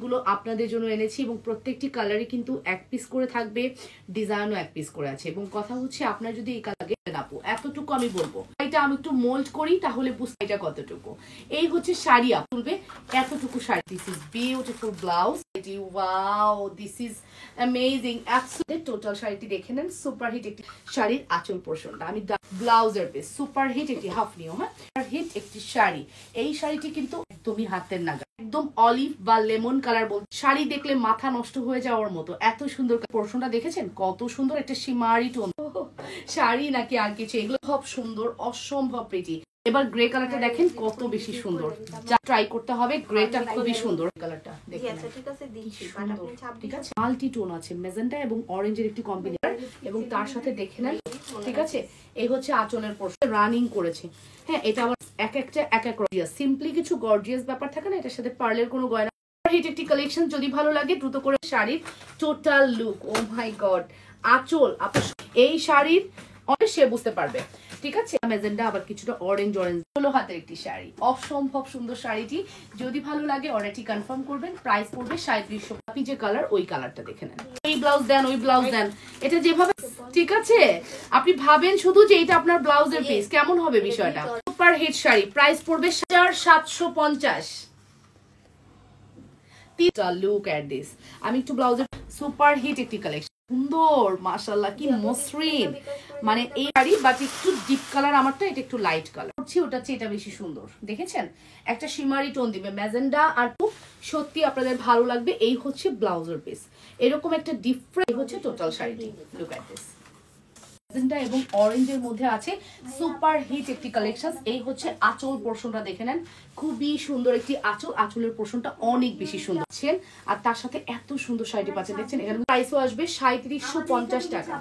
গুলো আপনাদের জন্য এনেছি এবং প্রত্যেকটি কালারই কিন্তু এক পিস করে থাকবে, ডিজাইনও এক পিস করে আছে। এবং কথা হচ্ছে আপনার যদি এই কালার আপু এতটুকু আমি বলবো, এটা আমি একটু মোল্ড করি তাহলে বুঝতে এটা কতটুকু। এই হচ্ছে শাড়ি আপ তুলবে এতটুকু sari. This is beautiful blouse, wow this is amazing. Absolutely total শাড়িটি দেখে নেন, সুপার হিট একটি শাড়ির আঁচল পোরশনটা আমি ব্লাউজের পিস, সুপার হিট একটি হাফ নিও, হ্যাঁ সুপার হিট একটি শাড়ি। এই শাড়িটি কিন্তু একদমই হাতের নাগাল, একদম অলিভ বা লেমন কালার বল, শাড়ি দেখলে মাথা নষ্ট হয়ে যাওয়ার মতো এত সুন্দর। পোরশনটা দেখেছেন কত সুন্দর, একটা শিমারি টোন শাড়ি নাকি আর কিছু, এগুলো খুব সুন্দর, অসম্ভব প্রিটি। এবার গ্রে কালারটা দেখেন কত বেশি সুন্দর, যা ট্রাই করতে হবে। গ্রেটা খুবই সুন্দর কালারটা দেখেন, ঠিক আছে মাল্টি টোন আছে, মেজেন্টা এবং অরেঞ্জের একটি কম্বিনেশন এবং তার সাথে দেখে নেন, ঠিক আছে। এই হচ্ছে আঁচলের পোরশন, রানিং করেছে, হ্যাঁ এটা আবার এক একটা এক এক গর্জিয়াস, সিম্পলি কিছু গর্জিয়াস ব্যাপার থাকে না, এটার সাথে পার্লের কোনো গয়না। হিট একটি কালেকশন, যদি ভালো লাগে দ্রুত করে শাড়ির টোটাল লুক, ও মাই গড আঁচল আপু এই শাড়ির অনেক সে বুঝতে পারবে, ঠিক আছে। মেজেন্ডা আবার কিছুটা অরেঞ্জ অরেঞ্জ, 16 হাতের একটি শাড়ি, অসম্ভব সুন্দর শাড়িটি। যদি ভালো লাগে অর্ডারটি কনফার্ম করবেন, প্রাইস পড়বে 3700। আপনি যে কালার ওই কালারটা দেখে নেন, এই ব্লাউজ দেন ওই ব্লাউজ দেন, এটা যেভাবে, ঠিক আছে। আপনি ভাবেন শুধু যে এটা আপনার ব্লাউজের পিস, কেমন হবে বিষয়টা। সুপার হিট শাড়ি, প্রাইস পড়বে 4750। লুক এট দিস, আমি একটু ব্লাউজের সুপার হিট একটি কালেকশন, সুন্দর মাশাআল্লাহ কি মসৃণ, মানে এই শাড়ি বাট একটু ডিপ কালার, আমারটা এটা একটু লাইট কালার করছি, ওটা চেয়ে এটা বেশি সুন্দর। দেখেছেন একটা শিমারি টোন দিবে ম্যাজেন্ডা, আর সত্যি আপনাদের ভালো লাগবে। এই হচ্ছে ব্লাউজের পিস, এরকম একটা ডিফারেন্ট হচ্ছে টোটাল শাড়িটি। লুক এট দিস, ম্যাজেন্টা এবং অরেঞ্জের মধ্যে আছে সুপার হিট একটি কালেকশন। এই হচ্ছে আঁচল পোরশনটা দেখে নেন, খুবই সুন্দর একটি আঁচল, আঁচলের পোরশনটা অনেক বেশি সুন্দর আর তার সাথে এত সুন্দর শাড়িটি পাচ্ছেন। দেখছেন এখানে প্রাইসও আসবে 3750 টাকা।